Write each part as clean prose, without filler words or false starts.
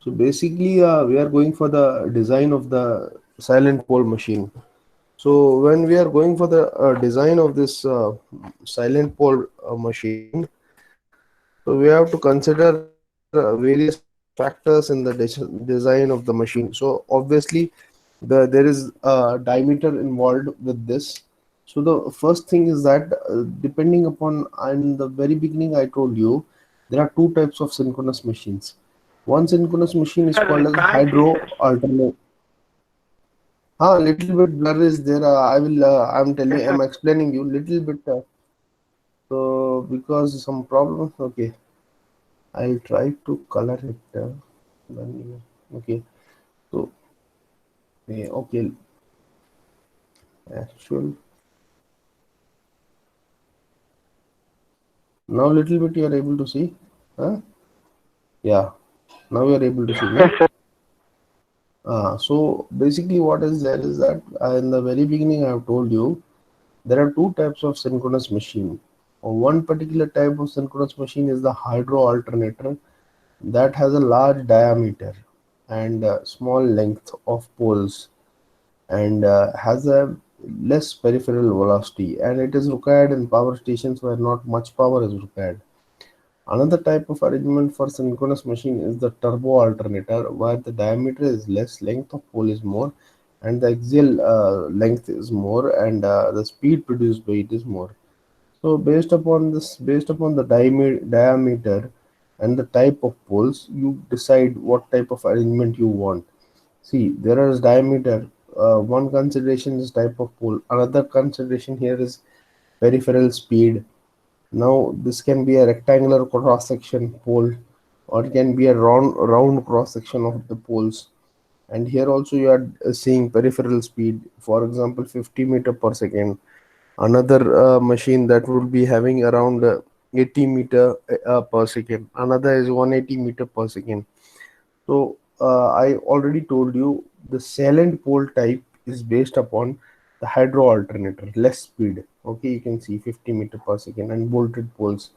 So basically, we are going for the design of the silent pole machine. So when we are going for the design of this silent pole machine, so we have to consider various factors in the design of the machine. So obviously, there is a diameter involved with this. So the first thing is that depending upon, in the very beginning I told you, there are two types of synchronous machines. One synchronous machine is Sir, called we as can't see hydro this. alternate. Little bit blur is there. I'm telling, Yes, sir. I'm explaining you little bit. So because some problems. Okay, I'll try to color it. Okay, so okay, actual. Now little bit you are able to see. Huh? Yeah. Now you are able to see, Yes, no? sir. So basically, what is there is that in the very beginning I have told you there are two types of synchronous machine. One particular type of synchronous machine is the hydro alternator that has a large diameter and small length of poles and has a less peripheral velocity, and it is required in power stations where not much power is required. Another type of arrangement for synchronous machine is the turbo alternator, where the diameter is less, length of pole is more, and the axial length is more, and the speed produced by it is more. So based upon the diameter and the type of poles, you decide what type of arrangement you want. See, there is diameter. One consideration is type of pole. Another consideration here is peripheral speed. Now, this can be a rectangular cross section pole, or it can be a round cross section of the poles. And here also you are seeing peripheral speed, for example, 50 meter per second. Another machine that will be having around 80 meter per second. Another is 180 meter per second. So I already told you the silent pole type is based upon the hydro alternator, less speed. Okay, you can see 50 meter per second and bolted poles.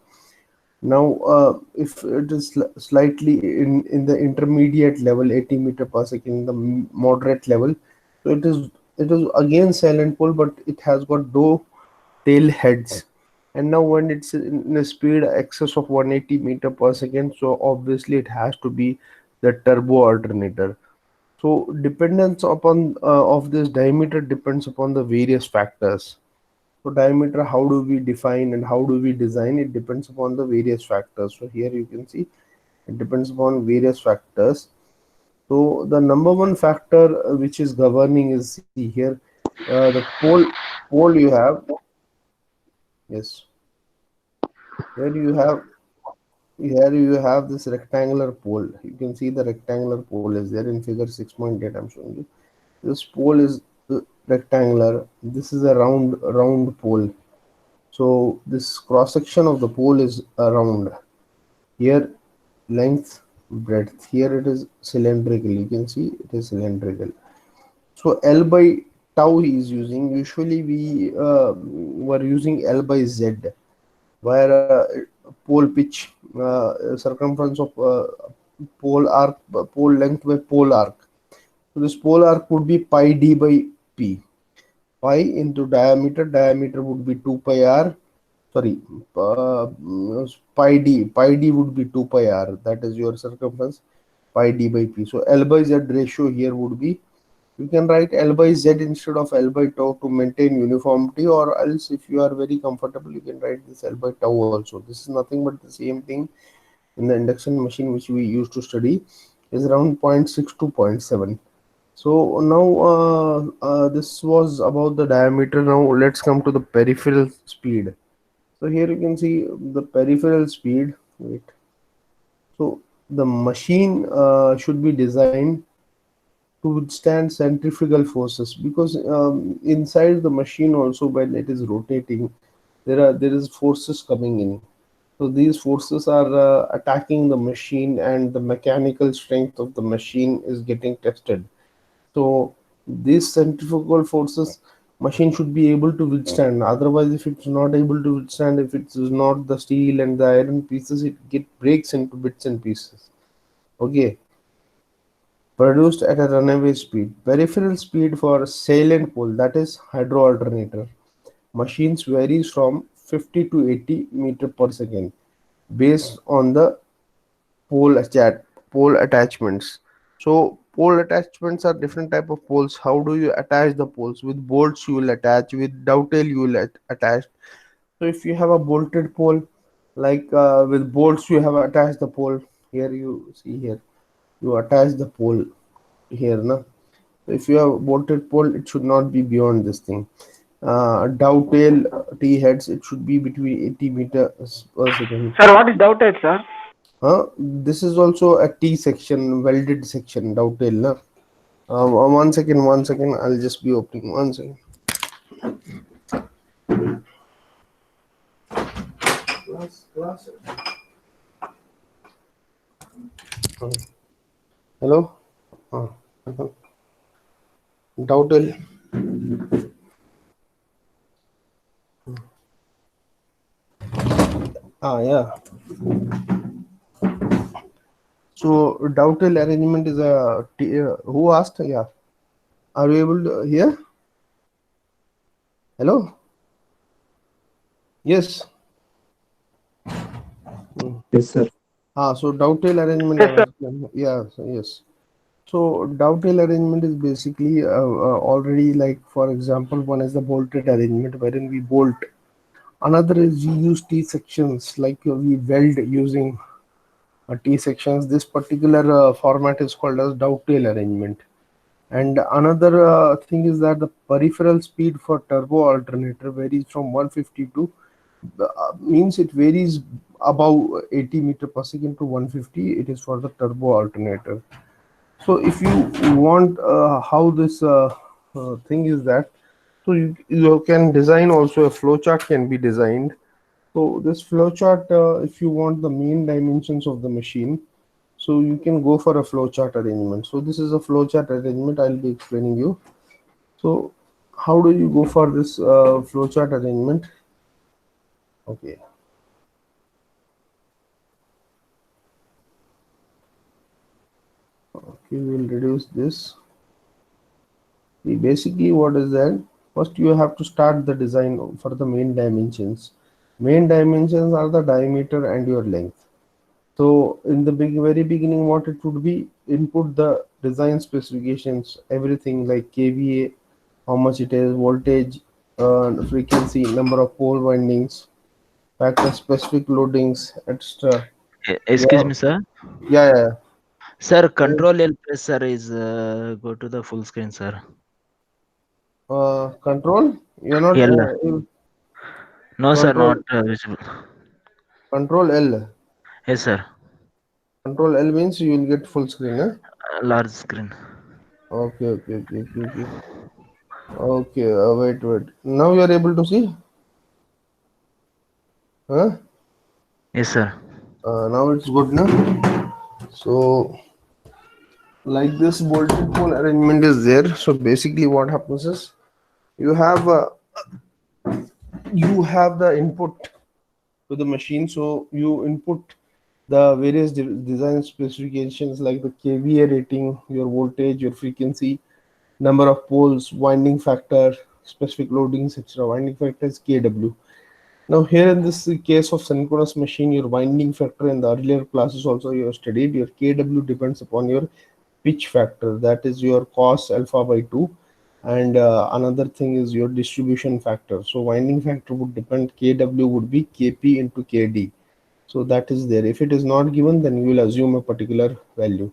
Now, if it is slightly in the intermediate level, 80 meter per second, the moderate level, so it is again silent pole, but it has got no tail heads. And now when it's in a speed excess of 180 meter per second, so obviously it has to be the turbo alternator. So dependence upon of this diameter depends upon the various factors. So diameter, how do we define and how do we design? It depends upon the various factors. So here you can see it depends upon various factors. So the number one factor which is governing is, see here, the pole you have. Yes, here you have here you have this rectangular pole. You can see the rectangular pole is there in figure 6.8. I'm showing you. This pole is rectangular. This is a round pole. So this cross section of the pole is around. Here length, breadth. Here it is cylindrical. You can see it is cylindrical. So L by tau he is using. Usually we were using L by Z, where pole pitch, circumference of pole arc, pole length by pole arc. So this pole arc would be pi d by p. Pi into diameter. Diameter would be 2 pi r. Sorry, pi d. Pi d would be 2 pi r. That is your circumference. Pi d by p. So L by Z ratio here would be, you can write L by Z instead of L by tau to maintain uniformity, or else if you are very comfortable, you can write this L by tau also. This is nothing but the same thing in the induction machine which we used to study, is around zero point 0.6 to zero point 0.7. So now this was about the diameter. Now let's come to the peripheral speed. So here you can see the peripheral speed. Wait. So the machine should be designed to withstand centrifugal forces, because inside the machine also, when it is rotating, there is forces coming in. So these forces are attacking the machine, and the mechanical strength of the machine is getting tested. So these centrifugal forces machine should be able to withstand. Otherwise, if it's not able to withstand, if it is not the steel and the iron pieces, it get breaks into bits and pieces. Okay. produced at a runaway speed. Peripheral speed for salient pole, that is hydro alternator machines, varies from 50 to 80 meter per second based on the pole attachments. So pole attachments are different type of poles. How do you attach the poles? With bolts you will attach, with dovetail you will attach. So if you have a bolted pole, like with bolts you have attached the pole. Here you see, here you attach the pole here na. So if you have bolted pole, it should not be beyond this thing. Dovetail T heads, it should be between 80 meters per second. Sir, what is doubted, sir? This is also a T section, welded section, dovetail na. 1 second, 1 second. I'll just be opening 1 second. Class. Hello. Uh, Dovetail. Yeah. So dovetail arrangement is who asked? Yeah. Are you able to hear? Hello. Yes. Hmm. Yes, sir. So dovetail arrangement. Yes, sir. Yeah. Yes. So dovetail arrangement is basically already, like for example, one is the bolted arrangement wherein we bolt. Another is we use T sections, like we weld using T sections. This particular format is called as dovetail arrangement. And another thing is that the peripheral speed for turbo alternator varies from 150 to means it varies above 80 meter per second to 150. It is for the turbo alternator. So if you want how this thing is that, so you can design also a flowchart can be designed. So this flowchart, if you want the main dimensions of the machine, so you can go for a flowchart arrangement. So this is a flowchart arrangement I'll be explaining you. So how do you go for this flowchart arrangement? Okay. Okay, we'll reduce this. Basically, what is that? First, you have to start the design for the main dimensions. Main dimensions are the diameter and your length. So in the very beginning, what it would be, input the design specifications, everything like kVA, how much it is, voltage, frequency, number of pole windings, factor specific loadings, etc. Excuse Yeah, me, sir. yeah, Sir, yeah. control L press, sir, is go to the full screen, sir. Control. You're not L. No, sir, control. not visible. Control L. Yes, sir. Control L means you will get full screen. Huh? Large screen. Okay, okay, okay, okay, okay. Okay, wait. Now you are able to see. Huh? Yes, sir. Now it's good, now. So like this bolted pole arrangement is there. So basically, what happens is you have the input to the machine. So you input the various design specifications like the kVA rating, your voltage, your frequency, number of poles, winding factor, specific loadings, etc. Winding factor is kW. Now here in this case of synchronous machine, your winding factor in the earlier classes also you have studied, your kW depends upon your pitch factor, that is your cos alpha by 2, and another thing is your distribution factor. So winding factor would depend, kW would be kp into kd. So that is there. If it is not given, then you will assume a particular value.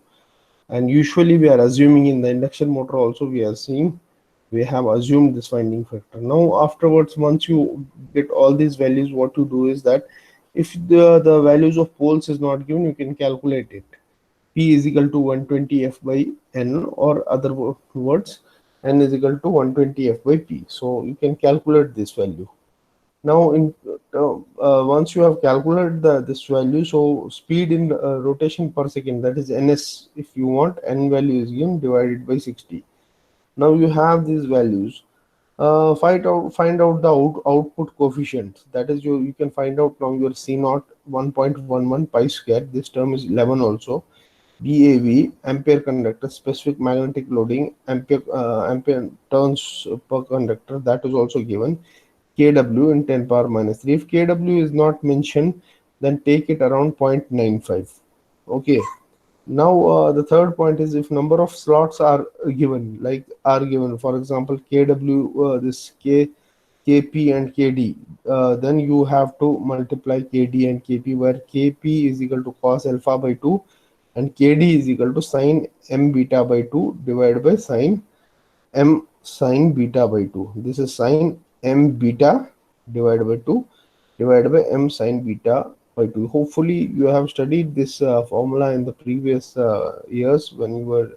And usually we are assuming in the induction motor also, we are seeing we have assumed this winding factor. Now afterwards, once you get all these values, what you do is that if the values of poles is not given, you can calculate it. P is equal to 120 F by N, or other words, N is equal to 120 F by P. So you can calculate this value. Now, once you have calculated this value, so speed in rotation per second, that is ns, if you want, n value is given divided by 60. Now you have these values. Find out the output coefficient. That is, you can find out from your C naught 1.11 pi square. This term is 11 also. BAV, ampere conductor, specific magnetic loading, ampere turns per conductor, that is also given. kW in 10 power minus 3. If kW is not mentioned, then take it around 0.95. Okay. Now the third point is if number of slots are given, for example, kW, this kp and kd, then you have to multiply kd and kp, where kp is equal to cos alpha by 2 and kd is equal to sine m beta by 2 divided by sine m sine beta by 2. This is sine m beta divided by 2 divided by m sine beta by 2. Hopefully you have studied this formula in the previous years when you were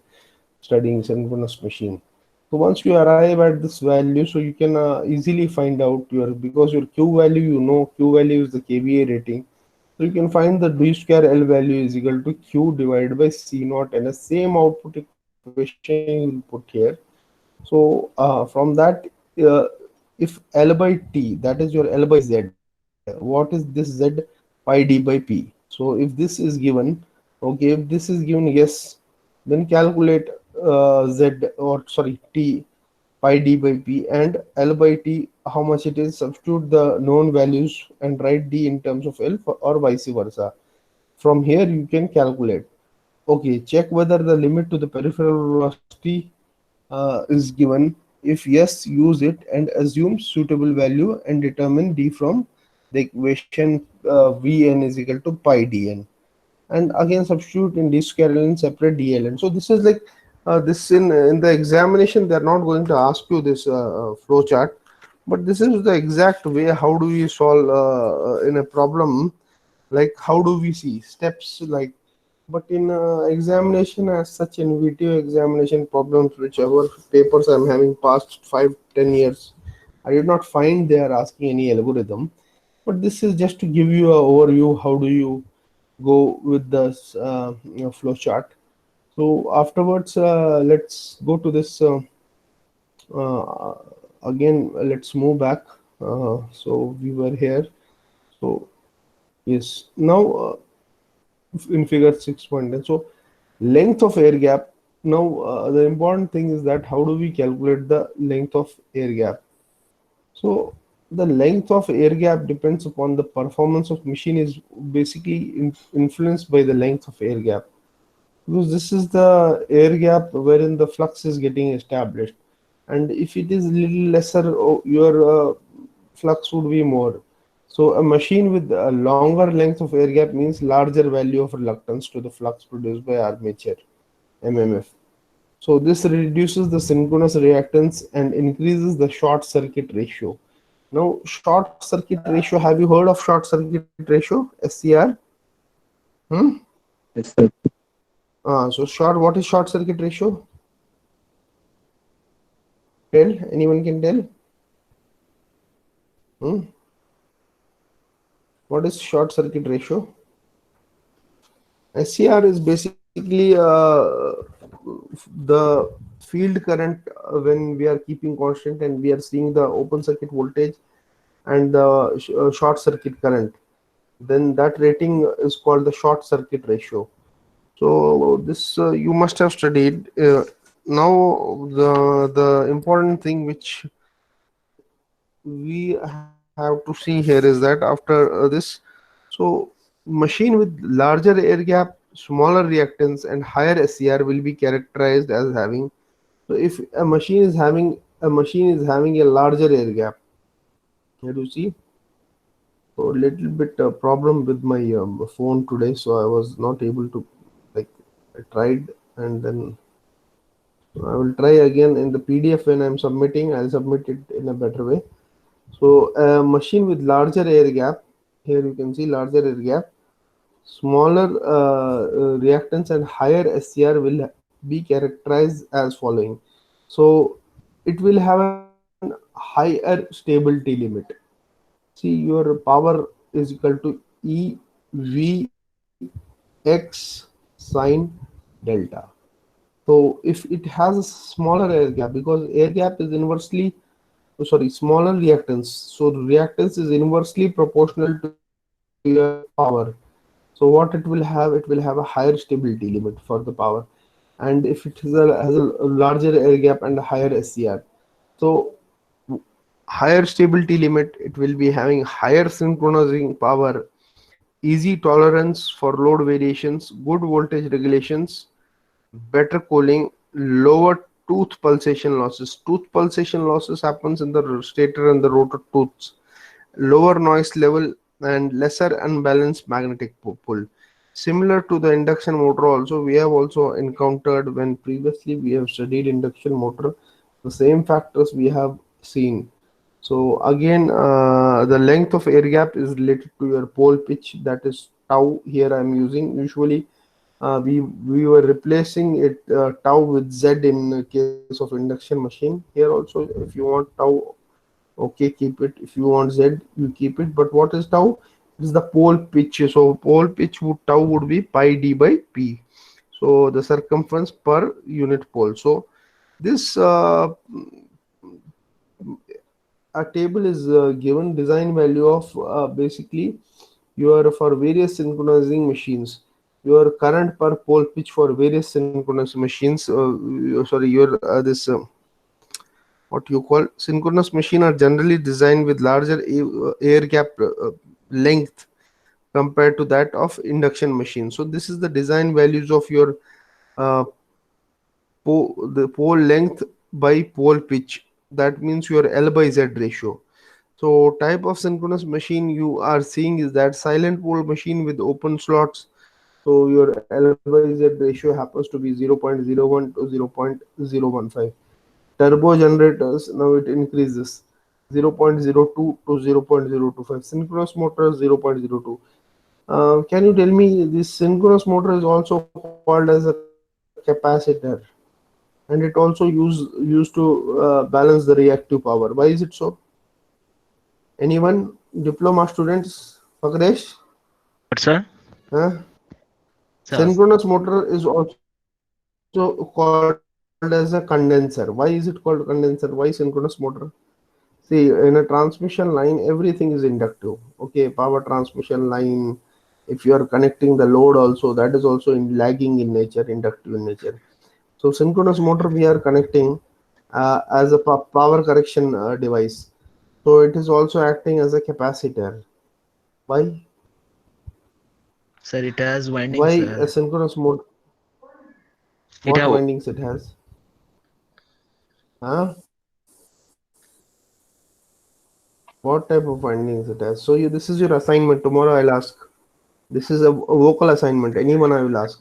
studying synchronous machine. So once you arrive at this value, so you can easily find out your, because your q value, you know, q value is the kVA rating. So you can find the d square L value is equal to q divided by c naught, and the same output equation you will put here. So from that, uh, if L by T, that is your L by Z, what is this Z? Pi D by P. So if this is given, okay, if this is given, yes, then calculate Z, or sorry, T, pi D by P, and L by T, how much it is, substitute the known values and write D in terms of L, or vice versa. From here you can calculate. Okay, check whether the limit to the peripheral velocity is given. If yes, use it and assume suitable value and determine d from the equation Vn is equal to pi dn. And again substitute in d square ln, separate dln. So this is like this in the examination they are not going to ask you this flow chart, but this is the exact way how do we solve in a problem, like how do we see steps, like. But in examination as such, in VTO examination problems, whichever papers I'm having past 5-10 years, I did not find they are asking any algorithm. But this is just to give you a overview how do you go with the flow chart. So afterwards, let's go to this uh, again. Let's move back. So we were here. So yes, now in figure 6.10. So length of air gap. Now the important thing is that how do we calculate the length of air gap? So the length of air gap depends upon the performance of machine, is basically influenced by the length of air gap, because this is the air gap wherein the flux is getting established, and if it is little lesser, your flux would be more. So a machine with a longer length of air gap means larger value of reluctance to the flux produced by armature, mmf. So this reduces the synchronous reactance and increases the short circuit ratio. Now short circuit ratio, have you heard of short circuit ratio, SCR? Hmm? Yes, sir. So short, what is short circuit ratio? Tell, anyone can tell? Hmm? What is short circuit ratio? SCR is basically the field current when we are keeping constant and we are seeing the open circuit voltage and the short circuit current. Then that rating is called the short circuit ratio. So this you must have studied. Now the important thing which we have to see here is that after this, so machine with larger air gap, smaller reactance and higher SCR will be characterized as having. So if a machine is having a larger air gap, here you see. So a little bit problem with my phone today, so I was not able to, like, I tried, and then I will try again in the PDF when I'm submitting. I'll submit it in a better way. So a machine with larger air gap, here you can see larger air gap, smaller reactance and higher SCR will be characterized as following. So it will have an higher stability limit. See, your power is equal to E V X sine delta. So if it has a smaller air gap, because air gap is inversely, oh, sorry, smaller reactance. So reactance is inversely proportional to your power. So what it will have? It will have a higher stability limit for the power, and if it has a larger air gap and a higher SCR, so higher stability limit, it will be having higher synchronizing power, easy tolerance for load variations, good voltage regulations, better cooling, lower tooth pulsation losses. Tooth pulsation losses happens in the stator and the rotor tooths, lower noise level, and lesser unbalanced magnetic pull. Similar to the induction motor, also we have also encountered when previously we have studied induction motor, the same factors we have seen. So again, the length of air gap is related to your pole pitch, that is tau. Here I am using usually we were replacing it tau with z in case of induction machine. Here also, if you want tau, okay, keep it. If you want z, you keep it. But what is tau? It is the pole pitch. So pole pitch would tau would be pi d by p. So the circumference per unit pole. So this a table is given design value of basically your for various synchronizing machines, your current per pole pitch for various synchronous machines. Sorry, your this what you call synchronous machine are generally designed with larger air gap length compared to that of induction machine. So this is the design values of your uh, the pole length by pole pitch. That means your L by Z ratio. So type of synchronous machine you are seeing is that silent pole machine with open slots. So your L by Z ratio happens to be 0.01 to 0.015. Turbo generators, now it increases 0.02 to 0.025. Synchronous motor 0.02. Can you tell me this synchronous motor is also called as a capacitor, and it also used to balance the reactive power. Why is it so? Anyone? Diploma students? Fakresh? What, sir? Huh? Sir, Synchronous motor is also called as a condenser. Why is it called condenser? Why synchronous motor? See, in a transmission line, everything is inductive. Okay, power transmission line. If you are connecting the load, also that is also in lagging in nature, inductive in nature. So synchronous motor we are connecting as a power correction device. So it is also acting as a capacitor. Why? sir, it has Why windings, a sir. synchronous motor? What It have, windings it has? Huh? What type of windings it has? So you, this is your assignment. Tomorrow I'll ask. This is a vocal assignment. Anyone I will ask.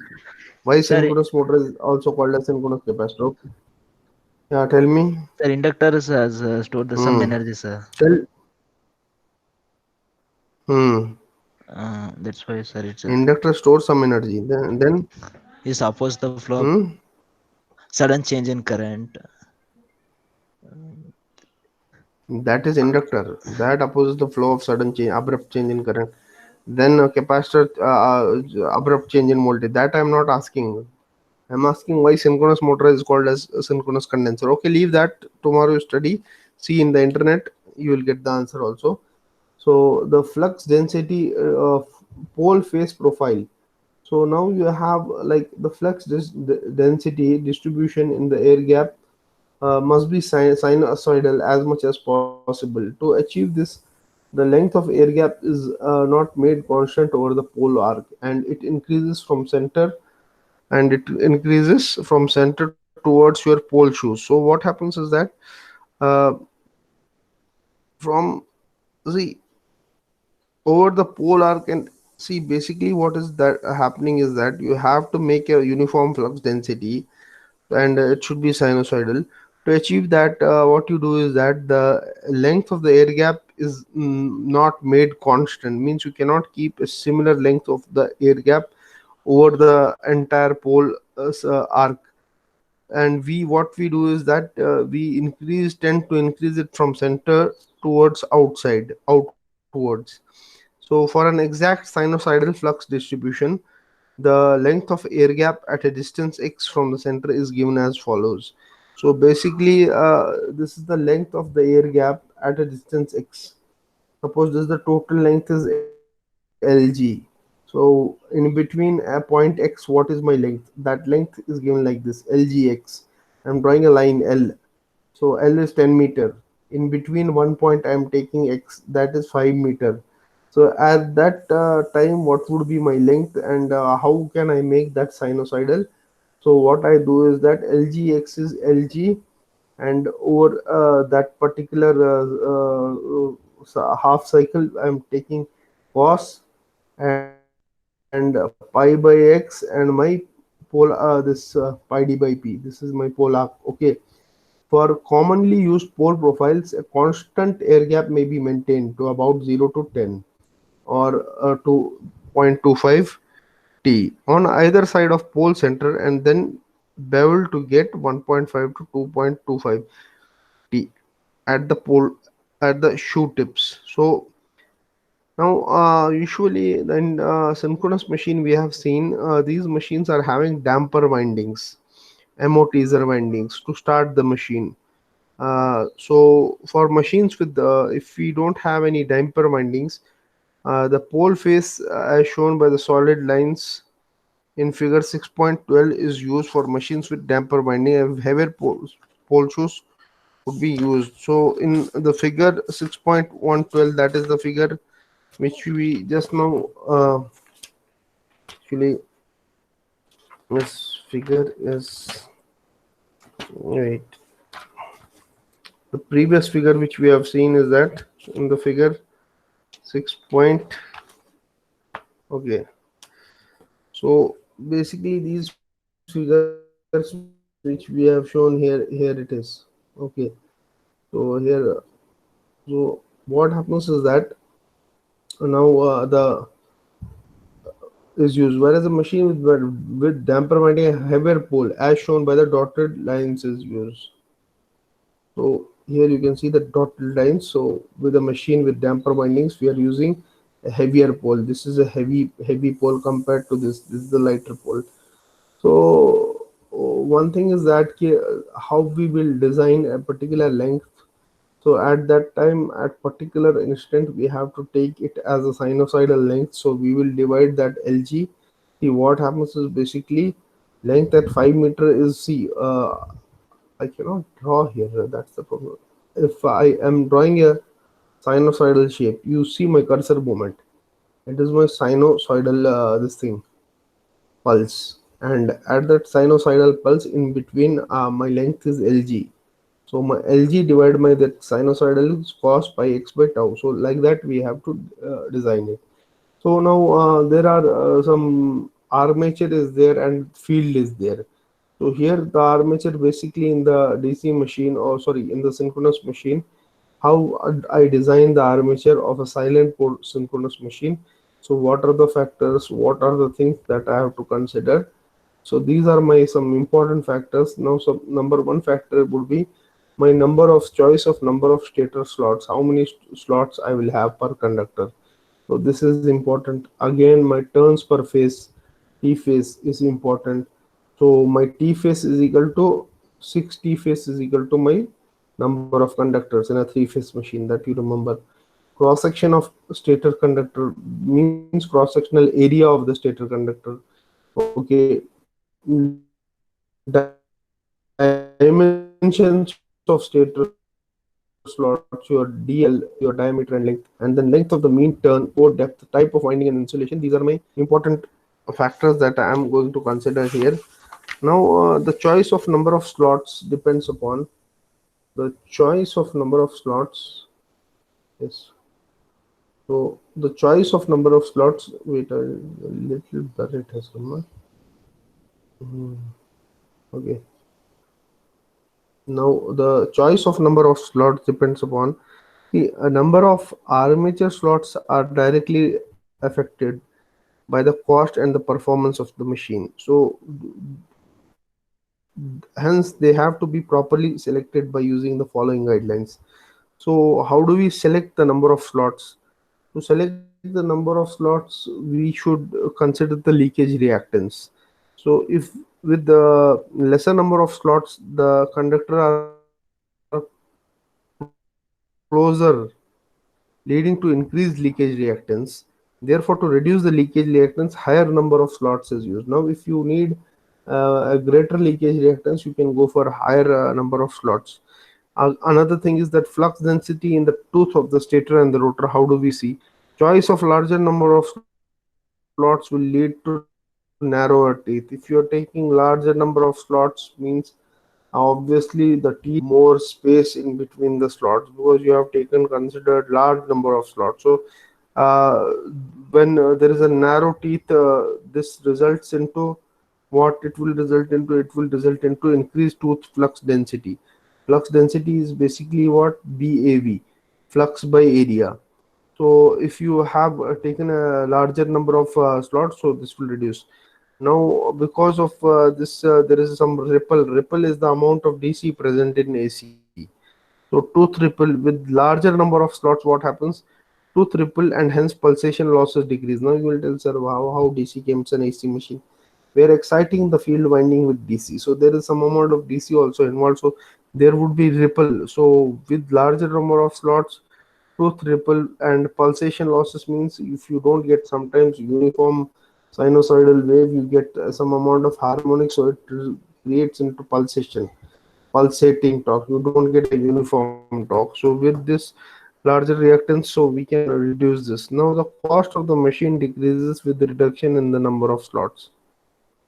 Why sir, synchronous motor is also called a synchronous capacitor? Okay. Yeah, tell me. sir, inductors has stored the some Hmm. energy, sir. Tell. Hmm. That's why, sir, it's Inductor stores some energy. Then it supports the flow of hmm. sudden change in current. That is inductor. That opposes the flow of sudden change, abrupt change in current. Then capacitor, abrupt change in voltage. That I am not asking. I'm asking why synchronous motor is called as a synchronous condenser. Okay, leave that. Tomorrow you study. See in the internet, you will get the answer also. So the flux density of pole phase profile. So now you have like the density distribution in the air gap must be sinusoidal as much as possible. To achieve this, the length of air gap is not made constant over the pole arc, and it increases from center, towards your pole shoes. So what happens is that uh, from see over the pole arc, and see basically what is that happening is that you have to make a uniform flux density, and it should be sinusoidal. To achieve that, what you do is that the length of the air gap is not made constant, means you cannot keep a similar length of the air gap over the entire pole arc. And we what we do is that we increase tend to increase it from center towards outside outwards. So for an exact sinusoidal flux distribution, the length of air gap at a distance x from the center is given as follows. So basically, this is the length of the air gap at a distance x. Suppose this the total length is Lg. So this is the So in between a point x, what is my length? That length is given like this, lgx. I'm drawing a line L. So L is 10 meter. In between one point I am taking x, that is 5 meter. So at that time, what would be my length, and how can I make that sinusoidal? So what I do is that lgx is lg, and over that particular half cycle I'm taking cos and pi by x, and my pi d by p. This is my pole arc. Okay. For commonly used pole profiles, a constant air gap may be maintained to about 0 to 10, or to 0.25 t on either side of pole center, and then bevel to get 1.5 to 2.25 t at the pole, at the shoe tips. So now, usually in synchronous machine, we have seen these machines are having damper windings, amortizer windings to start the machine. So for machines with if we don't have any damper windings, the pole face as shown by the solid lines in figure 6.12 is used for machines with damper winding, and heavier pole shoes would be used. So in the figure 6.112, that is the figure which we just now actually, this figure is, wait, the previous figure which we have seen is that in the figure 6 point, okay. So basically these figures which we have shown here, here it is. Okay. So here, so what happens is that now the is used, whereas a machine with damper winding, a heavier pole as shown by the dotted lines is used. So here you can see the dotted lines. So with a machine with damper windings, we are using a heavier pole. This is a heavy pole compared to this. This is the lighter pole. So one thing is that how we will design a particular length. So at that time, at particular instant, we have to take it as a sinusoidal length. So we will divide that lg. See, what happens is basically length at 5 meter is, see, I cannot draw here. That's the problem. If I am drawing a sinusoidal shape, you see my cursor movement. It is my sinusoidal this thing pulse, and at that sinusoidal pulse in between, my length is lg. So my lg divided by that sinusoidal is cos pi x by tau. So like that we have to design it. So now there are some armature is there and field is there. So here the armature basically in the DC machine, or sorry, in the synchronous machine, how I design the armature of a silent pole synchronous machine. So what are the factors? What are the things that I have to consider? So these are my some important factors. Now, so number one factor would be my number of choice of number of stator slots. How many slots I will have per conductor. So this is important. Again, my turns per phase, T phase is important. So my T phase is equal to 6 T phase is equal to my number of conductors in a three-phase machine, that you remember. Cross section of stator conductor means cross sectional area of the stator conductor. Okay, dimensions of stator slots, your DL, your diameter and length, and then length of the mean turn, pore depth, type of winding and insulation. These are my important factors that I am going to consider here. Now, the choice of number of slots depends upon the choice of number of slots. The choice of number of slots, yes. So the choice of number of slots. Wait, a little blur it has come. Okay. Now the choice of number of slots depends upon the number of armature slots are directly affected by the cost and the performance of the machine. So hence they have to be properly selected by using the following guidelines. So how do we select the number of slots? To select the number of slots, we should consider the leakage reactance. So if with the lesser number of slots, the conductor are closer, leading to increased leakage reactance, then Therefore, to reduce the leakage reactance, higher number of slots is used. Now, if you need a greater leakage reactance, you can go for higher number of slots. Another thing is that flux density in the tooth of the stator and the rotor. How do we see? Choice of larger number of slots will lead to narrower teeth. If you are taking larger number of slots, means obviously the teeth will have more space in between the slots because you have taken considered large number of slots. So uh, when there is a narrow teeth, this results into what it will result into. It will result into increased tooth flux density. Flux density is basically what? BAV, flux by area. So if you have taken a larger number of slots, so this will reduce. Now because of this, there is some ripple is the amount of DC present in AC. So tooth ripple with larger number of slots, what happens? Tooth ripple and hence pulsation losses decrease. Now you will tell, sir, how DC comes an AC machine? We are exciting the field winding with DC, so there is some amount of DC also involved, so there would be ripple. So with larger number of slots, tooth ripple and pulsation losses means if you don't get sometimes uniform sinusoidal wave, you get some amount of harmonic, so it creates into pulsating torque. You don't get a uniform torque. So with this larger reactance, so we can reduce this. Now the cost of the machine decreases with the reduction in the number of slots.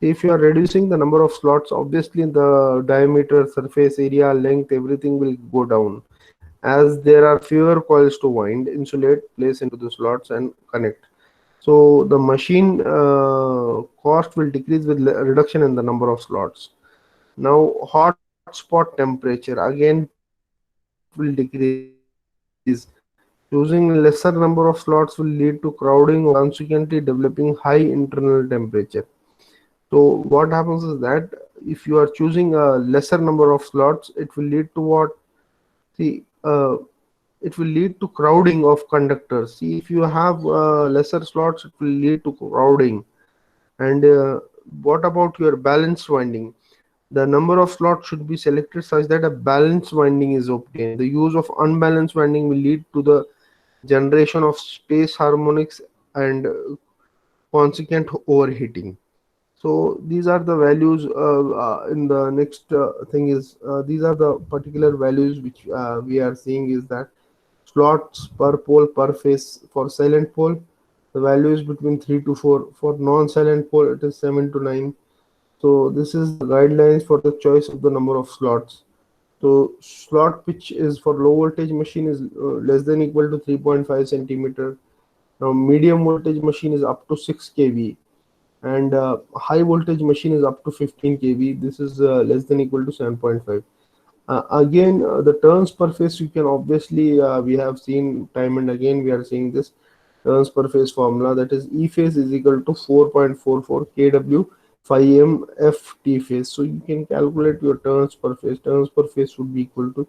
If you are reducing the number of slots, obviously the diameter, surface area, length, everything will go down, as there are fewer coils to wind, insulate, place into the slots and connect. So the machine cost will decrease with reduction in the number of slots. Now hotspot temperature, again it will decrease. Choosing lesser number of slots will lead to crowding or consequently developing high internal temperature. So what happens is that if you are choosing a lesser number of slots, it will lead to what? See, it will lead to crowding of conductors. See, if you have lesser slots, it will lead to crowding. And what about your balanced winding? The number of slots should be selected such that a balanced winding is obtained. The use of unbalanced winding will lead to the generation of space harmonics and consequent overheating. So these are the values. In the next thing is, these are the particular values which we are seeing is that slots per pole per phase for silent pole, the value is between 3 to 4. For non-silent pole, it is 7 to 9. So this is the guidelines for the choice of the number of slots. So slot pitch is for low voltage machine is less than equal to 3.5 centimeter. Now medium voltage machine is up to 6 kV, and high voltage machine is up to 15 kV. This is less than equal to 7.5. Again, the turns per phase, you can obviously, we have seen time and again we are seeing this turns per phase formula, that is E phase is equal to 4.44 kW 5m f t phase. So you can calculate your turns per phase. Turns per phase would be equal to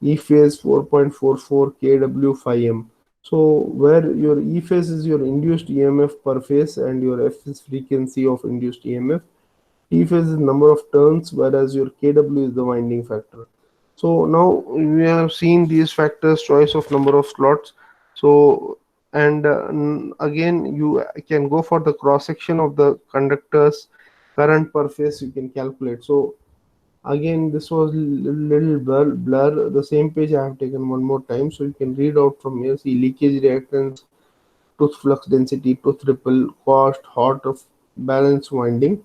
E phase 4.44 kW 5m. So where your E phase is your induced EMF per phase and your F is frequency of induced EMF. T phase is number of turns, whereas your Kw is the winding factor. So now we have seen these factors: choice of number of slots. So and again you can go for the cross section of the conductors current per phase. You can calculate. So again, this was little blur. The same page I have taken one more time, so you can read out from here. See leakage reactance, tooth flux density, tooth ripple, cost, hot of balance winding.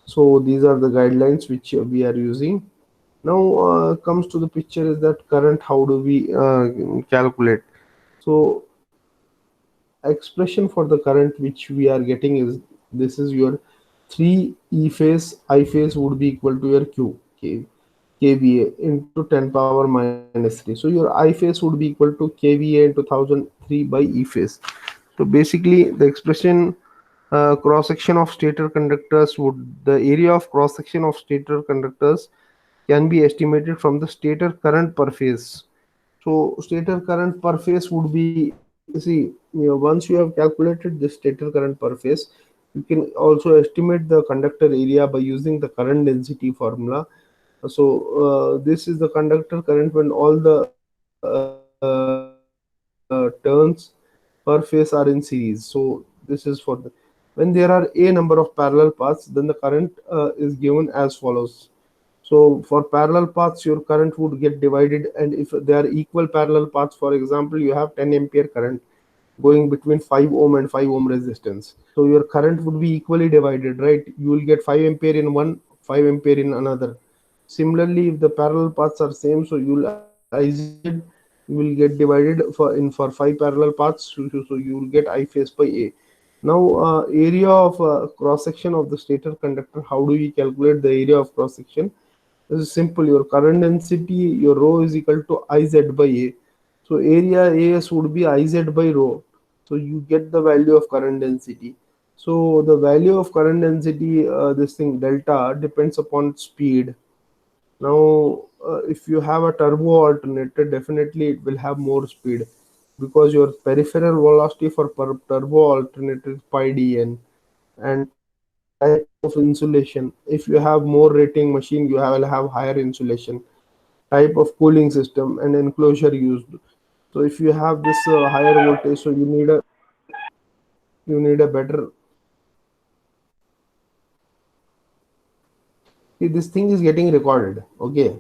So these are the guidelines which we are using. Now comes to the picture is that current. How do we calculate? So expression for the current which we are getting is, this is your 3 E phase. I phase would be equal to your Q, kVA into 10 power minus 3. So your I phase would be equal to kVA into 1003 by E phase. So basically the expression, cross section of stator conductors would, the area of cross section of stator conductors can be estimated from the stator current per phase. So stator current per phase would be, see, once you have calculated the stator current per phase, you can also estimate the conductor area by using the current density formula. So this is the conductor current when all the turns per phase are in series. So this is for the, when there are a number of parallel paths, then the current is given as follows. So for parallel paths, your current would get divided, and if they are equal parallel paths, for example, you have 10 ampere current going between 5 ohm and 5 ohm resistance. So your current would be equally divided, right? You will get 5 ampere in one, 5 ampere in another. Similarly, if the parallel paths are same, so you will IZ, you will get divided for 5 parallel paths, so you will get I phase by A. Now, area of cross section of the stator conductor. How do we calculate the area of cross section? This is simple. Your current density, your rho is equal to Iz by A. So area AS would be Iz by rho. So you get the value of current density. So the value of current density, this thing delta depends upon speed. Now, if you have a turbo alternator, definitely it will have more speed because your peripheral velocity for turbo alternator is pi dn. And type of insulation, if you have more rating machine, you will have higher insulation. Type of cooling system and enclosure used. So if you have this higher voltage, so you need a better. See, this thing is getting recorded. Okay,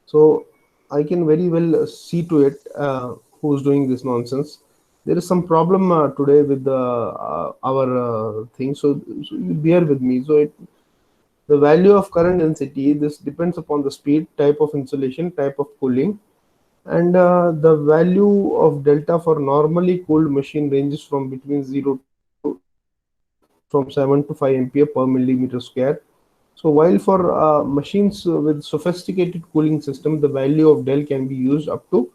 so I can very well see to it who's doing this nonsense. There is some problem today with the our thing, so you bear with me. The value of current density, this depends upon the speed, type of insulation, type of cooling, and the value of delta for normally cooled machine ranges from between 0 to from 7 to 5 ampere per millimeter square. So while for machines with sophisticated cooling system, the value of del can be used up to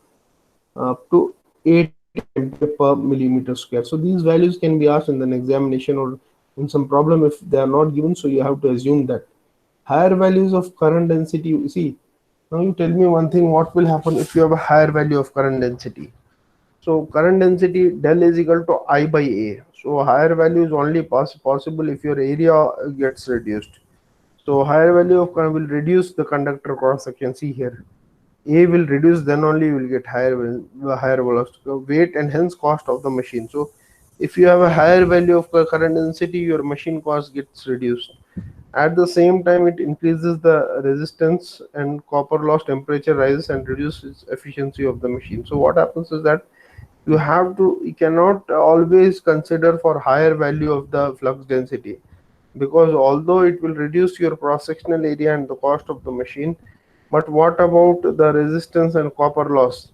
8 ampere per millimeter square. So these values can be asked in an examination or in some problem. If they are not given, so you have to assume that higher values of current density. See, now you tell me one thing: what will happen if you have a higher value of current density? So current density del is equal to I by A. So higher value is only possible if your area gets reduced. So higher value of current will reduce the conductor cross section. See here, A will reduce, then only you will get higher velocity, weight, and hence cost of the machine. So if you have a higher value of current density, your machine cost gets reduced. At the same time, it increases the resistance and copper loss, temperature rises and reduces efficiency of the machine. So what happens is that you cannot always consider for higher value of the flux density, because although it will reduce your cross sectional area and the cost of the machine, but what about the resistance and copper loss?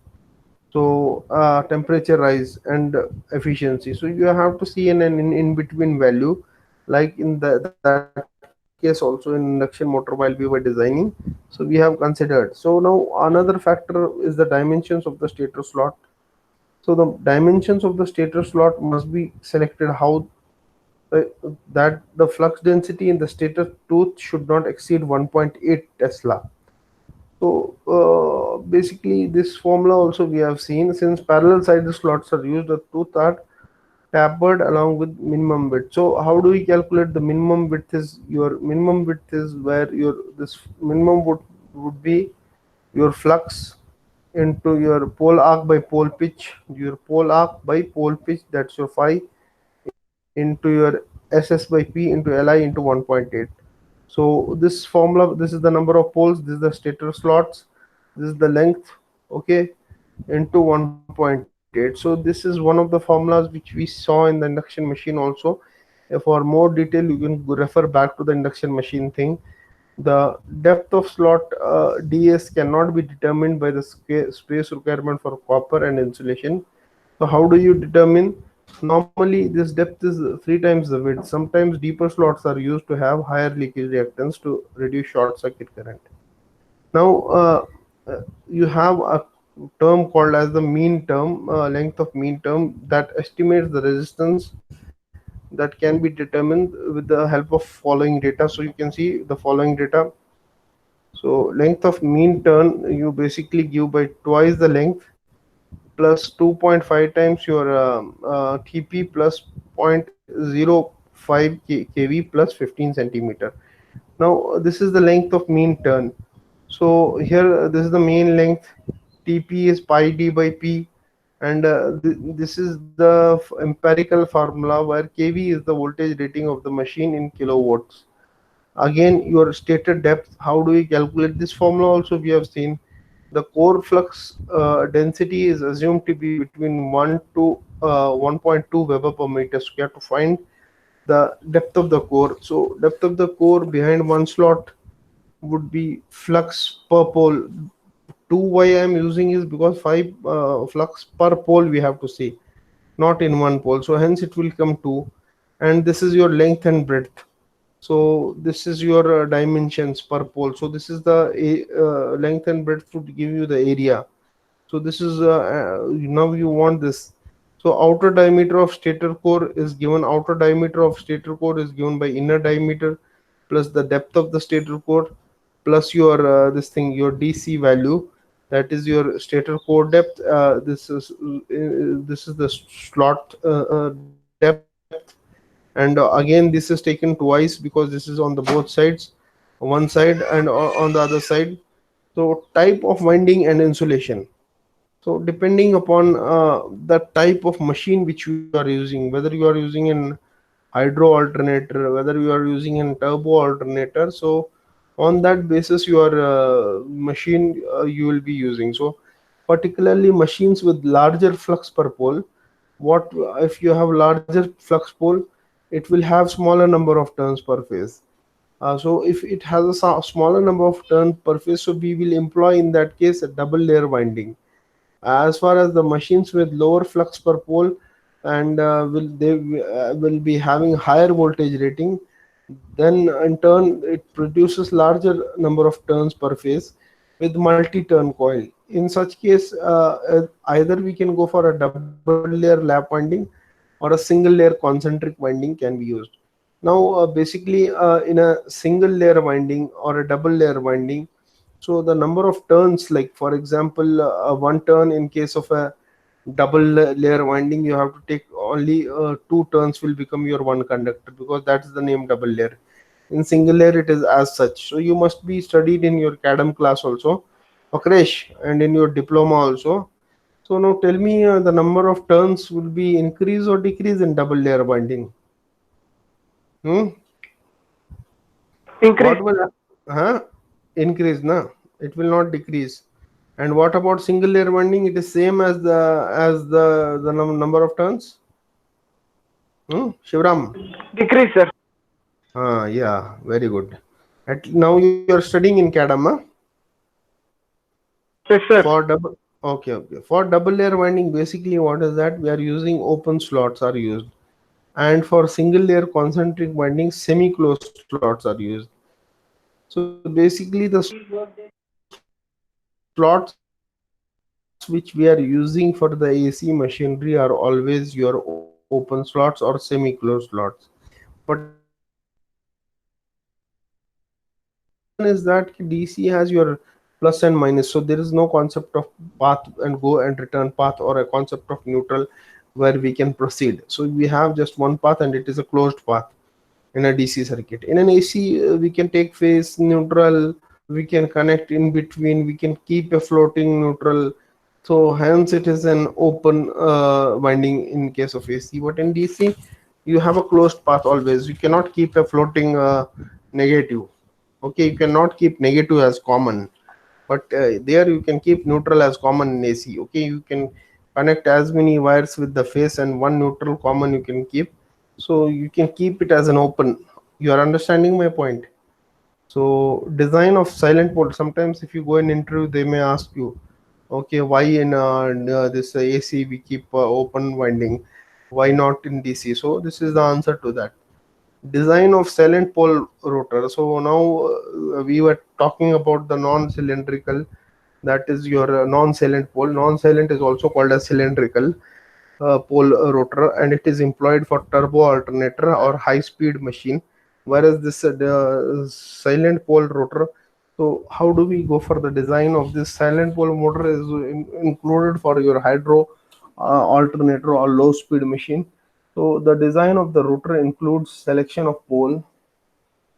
So temperature rise and efficiency. So you have to see in between value, like in that case also in induction motor while we were designing. So we have considered. So now another factor is the dimensions of the stator slot. So the dimensions of the stator slot must be selected how uh, that the flux density in the stator tooth should not exceed 1.8 Tesla. So basically, this formula also we have seen, since parallel sided slots are used, the tooth are tapered along with minimum width. So how do we calculate the minimum width? Is your minimum width is where your this minimum would be your flux into your pole arc by pole pitch, your pole arc by pole pitch, that's your phi, into your SS by P into Li into 1.8. So this formula, this is the number of poles, this is the stator slots, this is the length, okay, into 1.8. So this is one of the formulas which we saw in the induction machine also. For more detail, you can refer back to the induction machine thing. The depth of slot ds cannot be determined by the space requirement for copper and insulation. So how do you determine? Normally this depth is 3 times the width. Sometimes deeper slots are used to have higher leakage reactance to reduce short circuit current. Now you have a term called as the mean term, length of mean term, that estimates the resistance that can be determined with the help of following data. So you can see the following data. So length of mean turn you basically give by twice the length plus 2.5 times your TP plus 0.05 kV plus 15 centimeter. Now this is the length of mean turn. So here this is the main length. TP is pi d by P. And this is the empirical formula where kV is the voltage rating of the machine in kilowatts. Again, your stated depth, how do we calculate this formula? Also we have seen the core flux density is assumed to be between 1 to 1.2 Weber per meter square to find the depth of the core. So depth of the core behind one slot would be flux per pole. 2 why I am using is because 5 flux per pole we have to see, not in one pole. So hence it will come 2, and this is your length and breadth. So this is your dimensions per pole. So this is the length and breadth to give you the area. So this is now you want this. So outer diameter of stator core is given. Outer diameter of stator core is given by inner diameter plus the depth of the stator core plus your this thing, your DC value, that is your stator core depth. This is the slot depth. And again this is taken twice because this is on the both sides, one side and on the other side. So type of winding and insulation. So depending upon the type of machine which you are using, whether you are using an hydro alternator, whether you are using a turbo alternator, so on that basis your machine you will be using. So particularly machines with larger flux per pole, what if you have larger flux pole, it will have smaller number of turns per phase. So if it has a smaller number of turns per phase, so we will employ in that case a double layer winding. As far as the machines with lower flux per pole and will be having higher voltage rating, then in turn it produces larger number of turns per phase with multi-turn coil. In such case, either we can go for a double layer lap winding or a single layer concentric winding can be used. Now basically in a single layer winding or a double layer winding, so the number of turns, like for example one turn in case of a double layer winding, you have to take only two turns will become your one conductor, because that's the name double layer. In single layer it is as such. So you must be studied in your cadam class also, Akresh, and in your diploma also. So now tell me, the number of turns will be increase or decrease in double layer winding? Hmm? What Increase. will increase? Na, it will not decrease. And what about single layer winding? It is same as the number of turns. Shivram. Decrease, sir. Yeah, very good. Now you are studying in Kadam, huh? Yes, sir. For double. Okay, okay. For double layer winding, basically what is that? We are using open slots are used, and for single layer concentric winding, semi-closed slots are used. So basically the slots which we are using for the AC machinery are always your open slots or semi-closed slots. But the reason is that DC has your plus and minus. So there is no concept of path and go and return path or a concept of neutral where we can proceed. So you have just one path and it is a closed path. In an AC, we can take phase neutral, we can connect in between, we can keep a floating neutral, we can connect in between, we can keep a floating neutral. So hence it is an open winding in case of AC. But in DC you have a closed path always. You cannot keep a floating negative. Okay, you cannot keep negative as common, but there you can keep neutral as common in AC. Okay, you can connect as many wires with the face and one neutral common you can keep. So you can keep it as an open. You are understanding my point? So design of silent pole. Sometimes if you go in interview, they may ask you, okay, why in this AC we keep open winding? Why not in DC? So this is the answer to that. Design of silent pole rotor. So now we were talking about the non-cylindrical, that is your non-silent pole. Non-silent is also called as cylindrical pole rotor, and it is employed for turbo alternator or high speed machine, whereas this the silent pole rotor. So how do we go for the design of this silent pole motor is included for your hydro alternator or low speed machine. So the design of the rotor includes selection of pole.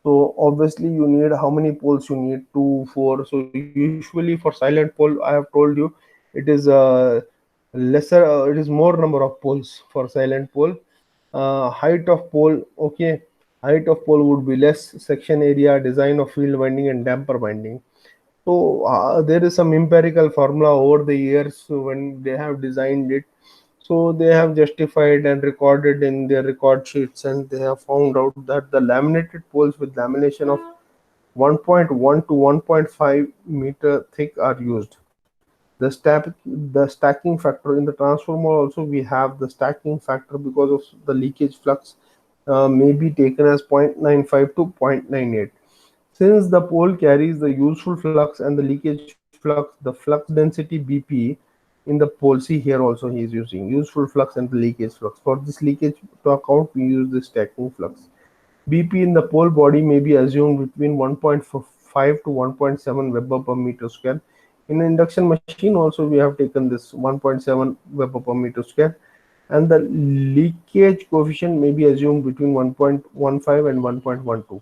So obviously you need, how many poles you need? Two, four. So usually for silent pole, I have told you it is lesser, it is more number of poles for silent pole. Height of pole, okay, height of pole would be less, section area, design of field winding and damper winding. So there is some empirical formula over the years when they have designed it. So they have justified and recorded in their record sheets, and they have found out that the laminated poles with lamination of 1.1 to 1.5 meter thick are used. The stacking factor in the transformer also, we have the stacking factor because of the leakage flux may be taken as 0.95 to 0.98. Since the pole carries the useful flux and the leakage flux, the flux density BP in the pole, see here also he is using useful flux and the leakage flux. For this leakage to account, we use the stacking flux. BP in the pole body may be assumed between 1.5 to 1.7 Weber per meter square. In an induction machine also we have taken this 1.7 Weber per meter square, and the leakage coefficient may be assumed between 1.15 and 1.12.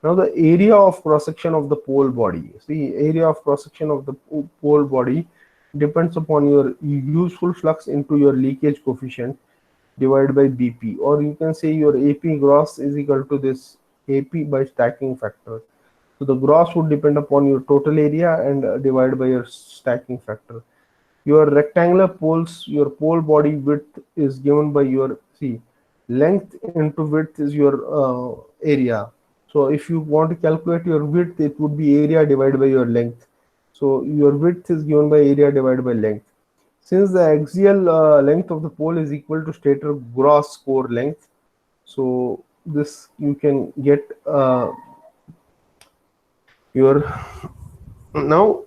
Now the area of cross section of the pole body. See, area of cross section of the pole body depends upon your useful flux into your leakage coefficient divided by BP, or you can say your AP gross is equal to this AP by stacking factor. So the gross would depend upon your total area and divided by your stacking factor. Your rectangular poles, your pole body width is given by your, see, length into width is your area. So if you want to calculate your width, it would be area divided by your length. So your width is given by area divided by length. Since the axial length of the pole is equal to stator gross core length, so this you can get your now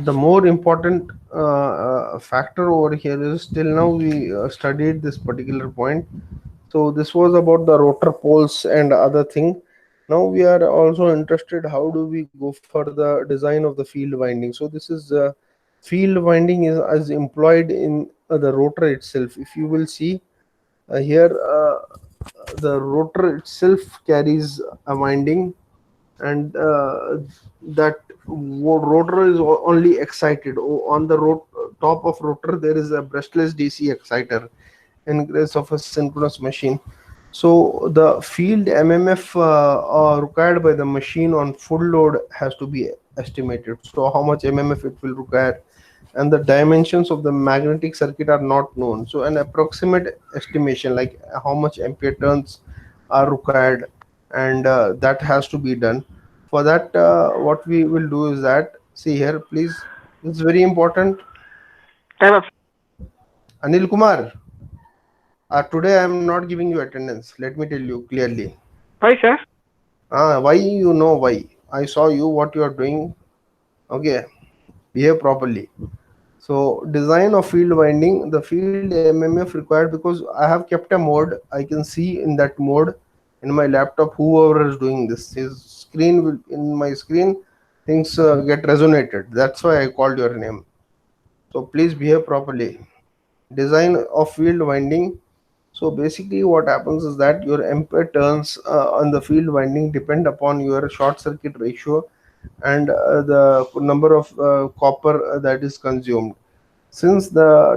the more important factor over here is, till now we studied this particular point. So this was about the rotor poles and other thing. Now we are also interested how do we go for the design of the field winding. So this is field winding is employed in the rotor itself. If you will see here, the rotor itself carries a winding, and that rotor is only excited. On the top of rotor there is a brushless DC exciter in case of a synchronous machine. So the field mmf required by the machine on full load has to be estimated. So how much mmf it will require, and the dimensions of the magnetic circuit are not known. So an approximate estimation like how much ampere turns are required, and that has to be done. For that, what we will do is that, see here please, it's very important. Time up. Anil Kumar, today I am not giving you attendance. Let me tell you clearly. Why, sir? Why, you know why? I saw you what you are doing. Okay, behave properly. So design of field winding, the field mmf required, because I have kept a mode. I can see in that mode in my laptop whoever is doing this. His screen will, in my screen things get resonated. That's why I called your name. So please behave properly. Design of field winding. So basically what happens is that your ampere turns on the field winding depend upon your short circuit ratio and the number of copper that is consumed. Since the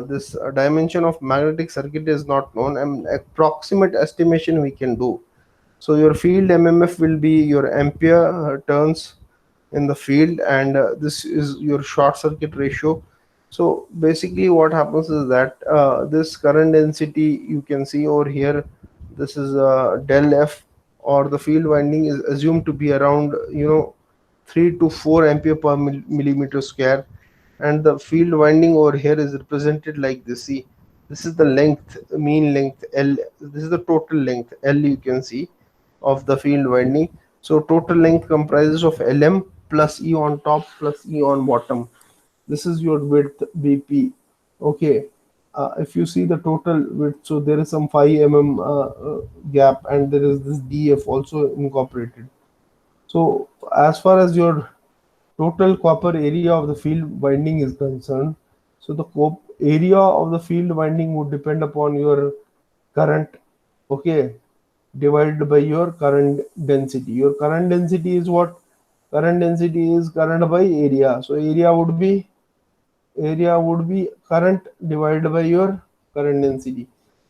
this dimension of magnetic circuit is not known, an approximate estimation we can do. So your field mmf will be your ampere turns in the field, and this is your short circuit ratio. So basically what happens is that this current density you can see over here, this is del f, or the field winding is assumed to be around 3 to 4 ampere per millimeter square, and the field winding over here is represented like this. See, this is the length, mean length L, this is the total length L, you can see, of the field winding. So total length comprises of Lm plus E on top plus E on bottom. This is your width BP. Okay, if you see the total width, so there is some 5 gap, and there is this DF also incorporated. So as far as your total copper area of the field winding is concerned, so the area of the field winding would depend upon your current, okay, divided by your current density. Your current density is what? Current density is current by area. So area would be area would be current divided by your current density.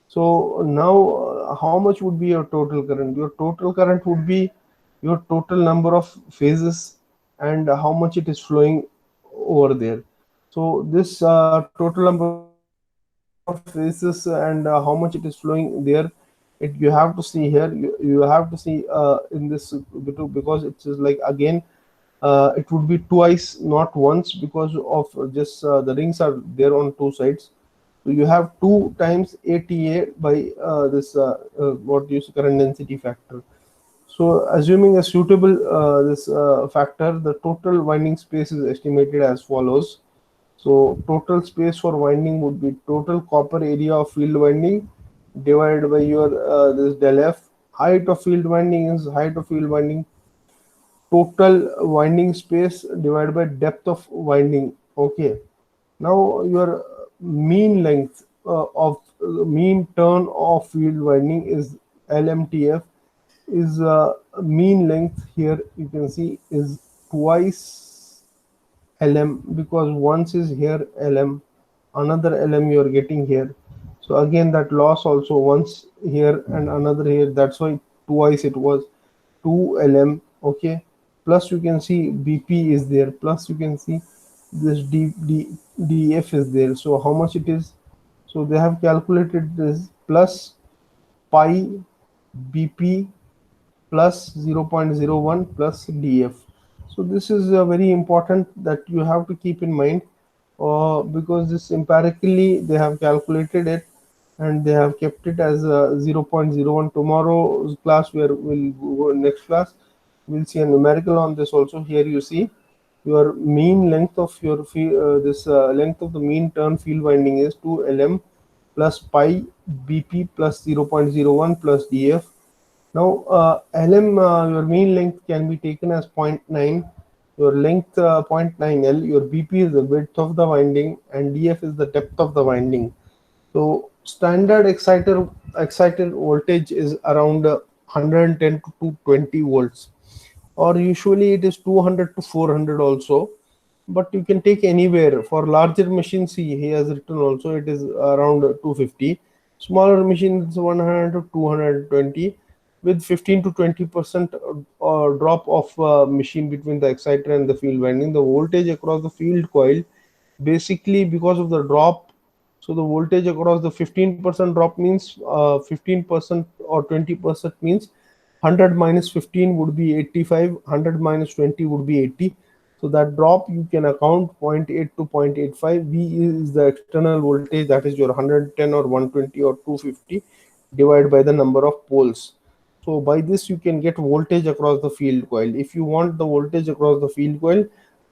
So now, how much would be your total current? Your total current would be your total number of phases and how much it is flowing over there. So this total number of phases and how much it is flowing there, it you have to see here. You have to see in this because it's just like again, it would be twice, not once, because of just the rings are there on two sides. So you have 2 times ATA by this what you say current density factor. So assuming a suitable this factor, the total winding space is estimated as follows. So total space for winding would be total copper area of field winding divided by your this del F. Height of field winding is height of field winding, total winding space divided by depth of winding. Okay. Now your mean length of mean turn of field winding is LMTF, is mean length here you can see is twice LM, because once is here LM, another LM you are getting here. So again that loss also once here and another here. That's why twice it was 2 LM. Okay. Plus you can see BP is there. Plus you can see this DF is there. So how much it is? So they have calculated this plus pi BP plus 0.01 plus DF. So this is very important that you have to keep in mind, because this empirically they have calculated it and they have kept it as 0.01. Tomorrow's class where we'll go next class, we'll see a numerical on this also. Here you see your mean length of your this length of the mean turn field winding is 2 LM plus pi BP plus 0.01 plus DF. Now, LM, your mean length can be taken as zero point 0.9. Your length 0.9 L, your BP is the width of the winding, and DF is the depth of the winding. So, standard excited voltage is around 110 to 220 volts, or usually it is 200 to 400 also. But you can take anywhere. For larger machines, he has written also it is around 250. Smaller machines 100 to 220, with 15 to 20% drop of machine between the exciter and the field winding. The voltage across the field coil, basically because of the drop, so the voltage across the 15% drop means 15% or 20% means 100 minus 15 would be 85, 100 minus 20 would be 80. So that drop you can account zero point 0.8 to 0.85. V is the external voltage, that is your 110 or 120 or 250 divided by the number of poles. So by this you can get voltage across the field coil. If you want the voltage across the field coil,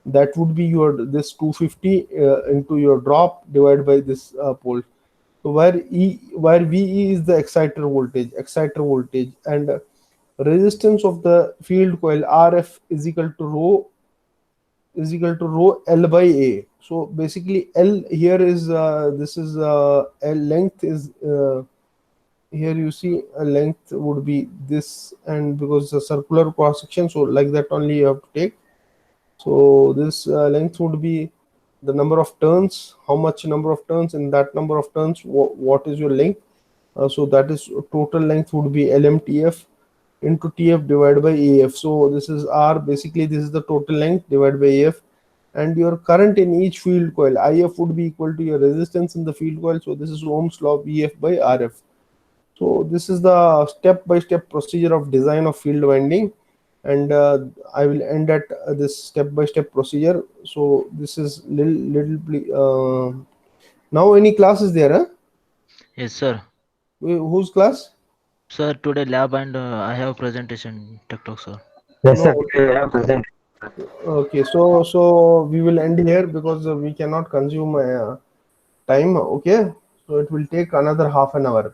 that would be your this 250 into your drop divided by this pole. So where VE is the exciter voltage, and resistance of the field coil RF is equal to rho L by A. So basically L here is this is L length is here you see a length would be this, and because it's a circular cross section, so like that only you have to take. So this length would be the number of turns, how much number of turns, in that number of turns what is your length. So that is total length would be LMTF into TF divided by AF. So this is R, basically this is the total length divided by AF, and your current in each field coil IF would be equal to your resistance in the field coil. So this is Ohm's law, VF by RF. So this is the step-by-step procedure of design of field winding, and I will end at this step-by-step procedure. So this is now any class is there? Huh? Yes, sir. Whose class? Sir, today lab and I have presentation tech talk, sir. Yes, sir. No. Today I have present. Okay, so we will end here because we cannot consume time. Okay, so it will take another half an hour.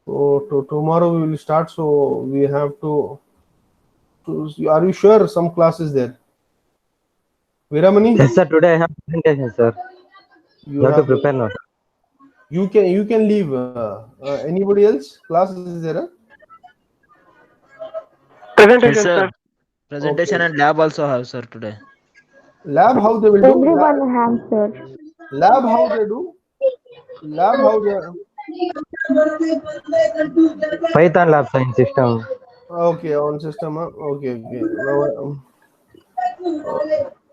So tomorrow we will start. So we have to. Are you sure some class is there? Viramani, Yes, sir. Today I have presentation, sir. you You have to have. prepare now. You can leave. Anybody else? Class is there? Huh? Yes, Presentation, sir. sir. Okay. Presentation and lab also have, sir, today. Lab, how they will do? Everyone has, sir. Lab how they do? Lab how they are? Python lab science system. Okay, on system. Okay, okay. Now,